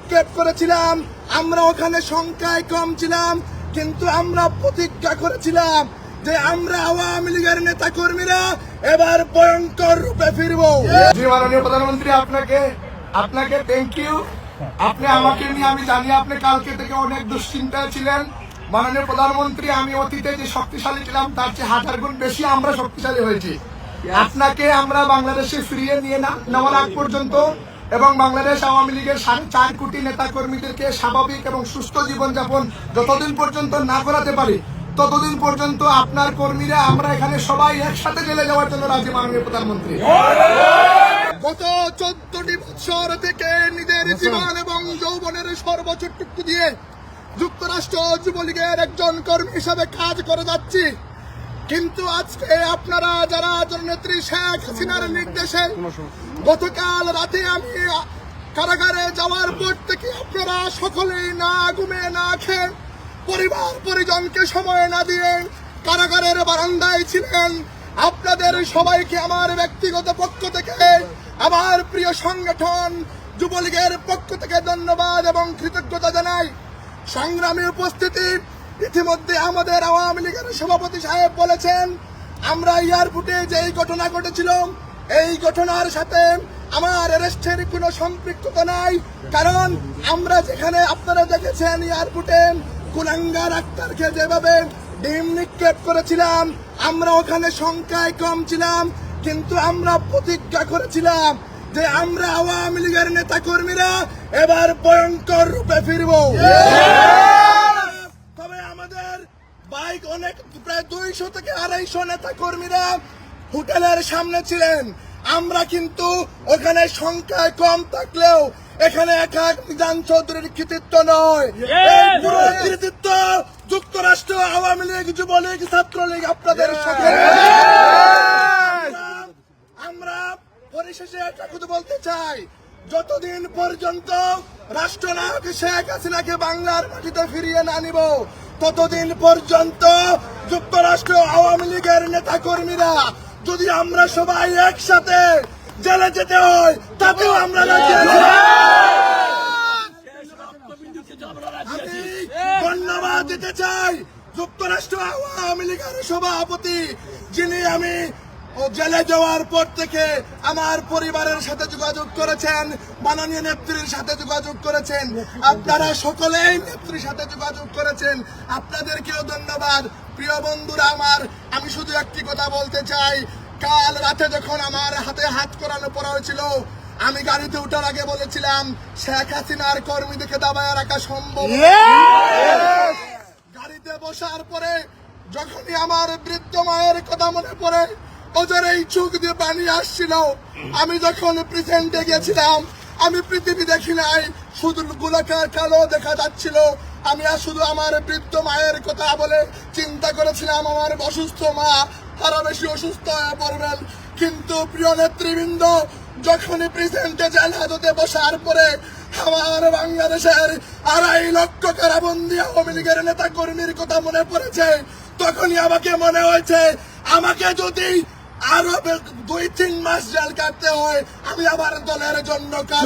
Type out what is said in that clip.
নিক্ষেপ করেছিলাম, আমরা ওখানে সংখ্যায় কম ছিলাম, কিন্তু আমরা প্রতিজ্ঞা করেছিলাম যে আমরা আওয়ামী লীগের নেতা কর্মীরা এবার ভয়ঙ্কর রূপে ফিরবো। জি মাননীয় প্রধানমন্ত্রী, আপনাকে থ্যাংক ইউ। আপনি আমাকে নিয়ে, আমি জানি আপনি কালকে থেকে অনেক দুশ্চিন্তায় ছিলেন। মাননীয় প্রধানমন্ত্রী, আমি অতীতে যে শক্তিশালী ছিলাম তার চেয়ে 1000 গুণ বেশি আমরা শক্তিশালী হয়েছি। আপনাকে আমরা বাংলাদেশে ফিরিয়ে নিয়ে নেওয়ার আগ পর্যন্ত এবং বাংলাদেশ আওয়ামী লীগের 4.5 কোটি নেতা কর্মীদেরকে স্বাভাবিক এবং সুস্থ জীবনযাপন যতদিন পর্যন্ত না করাতে পারি ততদিন পর্যন্ত আপনার কর্মীরা আমরা এখানে সবাই একসাথে জেলে যাওয়ার জন্য রাজি। মাননীয় প্রধানমন্ত্রী, গত 14টি বছর থেকে নিজের জীবন এবং যৌবনের সর্বোচ্চটুকু দিয়ে যুক্তরাষ্ট্র যুবলীগের একজন কর্মী হিসাবে কাজ করে যাচ্ছি, কিন্তু আজকে আপনারা যারা জননেত্রী শেখ হাসিনার নির্দেশে গতকাল রাতে আমি কারাগারে যাওয়ার পর থেকে আপনারা সকলেই না ঘুমিয়ে না খেয়ে পরিবার পরিজনকে সময় না দিয়ে কারাগারের বারান্দায় ছিলেন। আপনাদের সবাইকে আমার ব্যক্তিগত পক্ষ থেকে, আমার প্রিয় সংগঠন যুবলীগের পক্ষ থেকে ধন্যবাদ এবং কৃতজ্ঞতা জানাই। সংগ্রামী উপস্থিতি, ইতিমধ্যে আমাদের আওয়ামী লীগের সভাপতি সাহেব বলেছেন আমরা এয়ারপোর্টে যেই ঘটনা ঘটেছিল এই ঘটনার সাথে আমার অ্যারেস্টের কোনো সম্পৃক্ততা নাই, কারণ আমরা যেখানে আপনারা দেখেছেন এয়ারপোর্টে কুলাঙ্গার আক্তারকে যেভাবে ডিম নিক্ষেপ করেছিলাম, আমরা ওখানে সংখ্যায় কম ছিলাম, কিন্তু আমরা প্রতিজ্ঞা করেছিলাম যে আমরা আওয়ামী লীগের নেতা কর্মীরা এবার ভয়ঙ্কর রূপে ফিরবো। তবে আমাদের বাইক অনেক, প্রায় 200 থেকে 250 নেতা কর্মীরা হোটেলের সামনে ছিলেন। আমরা কিন্তু ওখানে সংখ্যায় কম থাকলেও এখানে একা মিজান চৌধুরীর কৃতিত্ব নয়, এই পুরো কৃতিত্ব যুক্তরাষ্ট্র আওয়ামী লীগ, যুবলীগ, ছাত্রলীগ আপনাদের সাথে। আমরা পরিশেষে একটা কথা বলতে চাই, যতদিন পর্যন্ত রাষ্ট্রনায়ক শেখ হাসিনাকে বাংলার মাটিতে ফিরিয়ে না নিব ততদিন পর্যন্ত যুক্তরাষ্ট্র আওয়ামী লীগের নেতা কর্মীরা যদি আমরা সবাই একসাথে জেলে যেতে হয় তাতেও আমরা রাজি আছি। আমি ধন্যবাদ দিতে চাই যুক্তরাষ্ট্র আওয়ামী লীগের সভাপতি, যিনি আমি জেলে যাওয়ার পর থেকে আমার পরিবারের সাথে যোগাযোগ করেছেন, মাননীয় নেত্রীর সাথে যোগাযোগ করেছেন, আপনারা সকলেই নেত্রীর সাথে যোগাযোগ করেছেন, আপনাদেরকেও ধন্যবাদ। প্রিয় বন্ধুরা আমার, আমি শুধু একটি কথা বলতে চাই, কাল রাতে যখন আমার হাতে হাত করানো পড়া হয়েছিল আমি গাড়িতে উঠার আগে বলেছিলাম শেখ হাসিনার কর্মীদেরকে দাবায় রাখা সম্ভব। গাড়িতে বসার পরে যখনই আমার বৃদ্ধ মায়ের কথা মনে পড়ে ওজরেই চোখ দিয়ে পানি আসছিল। আমি যখন প্রেজেন্টে গেছিলাম আমি পৃথিবী দেখি নাই, শুধু গোলাকার কালো দেখা যাচ্ছিল। আমি শুধু আমার বৃদ্ধ মায়ের কথা বলে চিন্তা করেছিলাম আমার অসুস্থ মা আরো বেশি অসুস্থ হয়ে পড়বেন। কিন্তু প্রিয় নেতৃবৃন্দ, যখনই প্রেজেন্টে জেল হাজতে বসার পরে আমার বাংলাদেশের 2.5 লক্ষ কারাবন্দী আওয়ামী লীগের নেতা কর্মীর কথা মনে পড়েছে, তখনই আমাকে মনে হয়েছে আমাকে যদি আরো 2-3 মাস জেল কাটতে হয় আমি আমার দলের জন্য কাজ